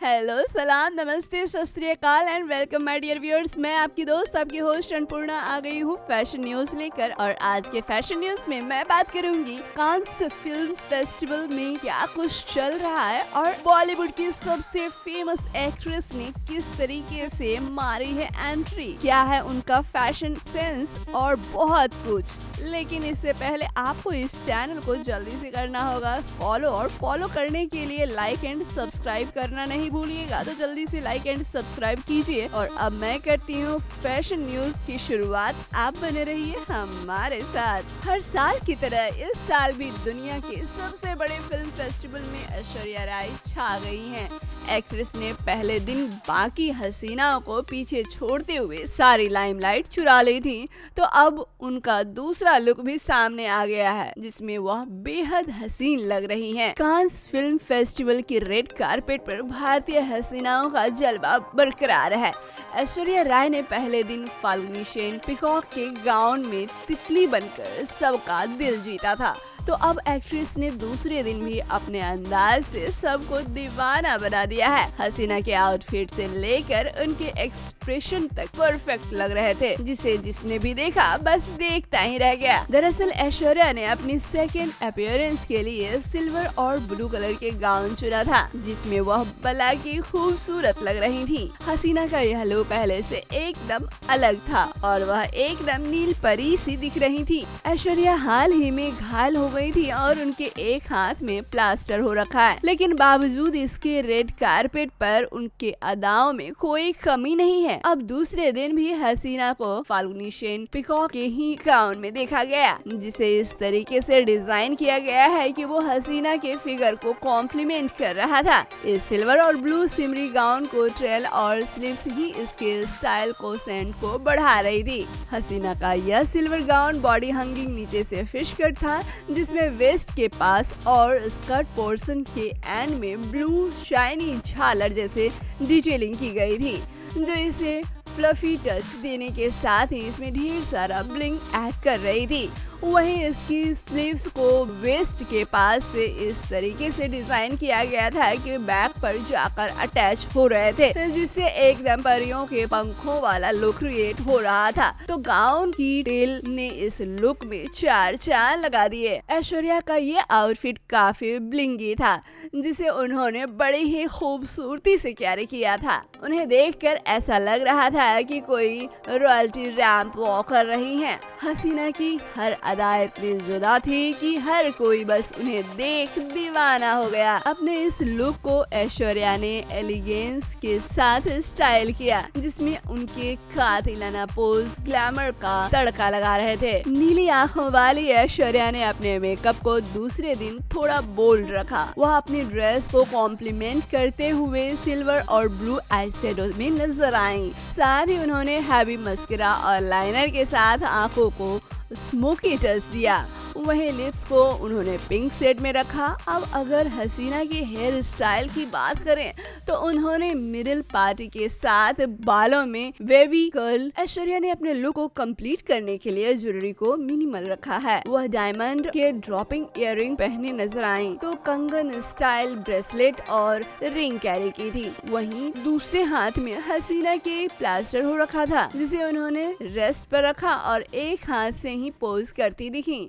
Hello, सलाम, नमस्ते, सत श्री अकाल and welcome my dear viewers. मैं आपकी दोस्त, आपकी होस्ट अन्नपूर्णा आ गई हूँ फैशन न्यूज लेकर। और आज के फैशन न्यूज में मैं बात करूंगी कांस फिल्म फेस्टिवल में क्या कुछ चल रहा है और बॉलीवुड की सबसे फेमस एक्ट्रेस ने किस तरीके से मारी है एंट्री, क्या है उनका फैशन सेंस और बहुत कुछ। लेकिन इससे पहले आपको इस चैनल को जल्दी से करना होगा फॉलो, और फॉलो करने के लिए लाइक एंड सब्सक्राइब करना नहीं भूलिएगा। तो जल्दी से लाइक एंड सब्सक्राइब कीजिए। और अब मैं करती हूँ फैशन न्यूज की शुरुआत, आप बने रहिए हमारे साथ। हर साल की तरह इस साल भी दुनिया के सबसे बड़े फिल्म फेस्टिवल में ऐश्वर्या राय छा गई हैं। एक्ट्रेस ने पहले दिन बाकी हसीनाओं को पीछे छोड़ते हुए सारी लाइमलाइट चुरा ली थी, तो अब उनका दूसरा लुक भी सामने आ गया है जिसमें वह बेहद हसीन लग रही हैं। कांस फिल्म फेस्टिवल की रेड कारपेट पर भारतीय हसीनाओं का जलवा बरकरार है। ऐश्वर्या राय ने पहले दिन फाल्गुनी शेन पीकॉक के गाउन में तितली बनकर सबका दिल जीता था, तो अब एक्ट्रेस ने दूसरे दिन भी अपने अंदाज से सबको दीवाना बना दिया है। हसीना के आउटफिट से लेकर उनके एक्सप्रेशन तक परफेक्ट लग रहे थे, जिसे जिसने भी देखा बस देखता ही रह गया। दरअसल ऐश्वर्या ने अपनी सेकेंड अपीयरेंस के लिए सिल्वर और ब्लू कलर के गाउन चुना था, जिसमें वह बला की खूबसूरत लग रही थी। हसीना का यह लुक पहले से एकदम अलग था और वह एकदम नील परी सी दिख रही थी। ऐश्वर्या हाल ही में घायल हो गई थी और उनके एक हाथ में प्लास्टर हो रखा है, लेकिन बावजूद इसके रेड कारपेट पर उनके अदाओं में कोई कमी नहीं है। अब दूसरे दिन भी हसीना को फाल्गुनी शेन पीकॉक के ही गाउन में देखा गया, जिसे इस तरीके से डिजाइन किया गया है कि वो हसीना के फिगर को कॉम्प्लीमेंट कर रहा था। इस सिल्वर और ब्लू सिमरी गाउन को ट्रेल और स्लीव्स ही इसके स्टाइल को सेंट को बढ़ा रही थी। हसीना का यह सिल्वर गाउन बॉडी हंगिंग नीचे से फिश कट था, जिसमें वेस्ट के पास और स्कर्ट पोर्शन के एंड में ब्लू शाइनी झालर जैसे डिटेलिंग की गई थी, जो इसे फ्लफी टच देने के साथ ही इसमें ढेर सारा ब्लिंग ऐड कर रही थी। वहीं इसकी स्लीव्स को वेस्ट के पास से इस तरीके से डिजाइन किया गया था कि बैक पर जाकर अटैच हो रहे थे, जिससे एकदम परियों के पंखों वाला लुक क्रिएट हो रहा था। तो गाउन की टेल ने इस लुक में चार चांद लगा दिए। ऐश्वर्या का ये आउटफिट काफी ब्लिंगी था, जिसे उन्होंने बड़ी ही खूबसूरती से कैरी किया था। उन्हें देखकर ऐसा लग रहा था कि कोई रॉयल्टी रैंप वॉक कर रही हैं। हसीना की हर अदा इतनी जुदा थी कि हर कोई बस उन्हें देख दीवाना हो गया। अपने इस लुक को ऐश्वर्या ने एलिगेंस के साथ स्टाइल किया, जिसमें उनके कातिलाना पोज ग्लैमर का तड़का लगा रहे थे। नीली आंखों वाली ऐश्वर्या ने अपने मेकअप को दूसरे दिन थोड़ा बोल्ड रखा। वह अपनी ड्रेस को कॉम्प्लीमेंट करते हुए सिल्वर और ब्लू आई शेडो में नजर आई। साथ ही उन्होंने हैवी मस्करा और लाइनर के साथ आंखों को स्मोकी टच दिया। वहीं लिप्स को उन्होंने पिंक शेड में रखा। अब अगर हसीना की हेयर स्टाइल की बात करें तो उन्होंने मिडिल पार्टी के साथ बालों में वेवी कर्ल। ऐश्वर्या ने अपने लुक को कंप्लीट करने के लिए ज्वेलरी को मिनिमल रखा है। वह डायमंड के ड्रॉपिंग इयररिंग पहने नजर आई, तो कंगन स्टाइल ब्रेसलेट और रिंग कैरी की थी। वहीं दूसरे हाथ में हसीना के प्लास्टर हो रखा था, जिसे उन्होंने रेस्ट पर रखा और एक हाथ से ही पोज करती दिखी।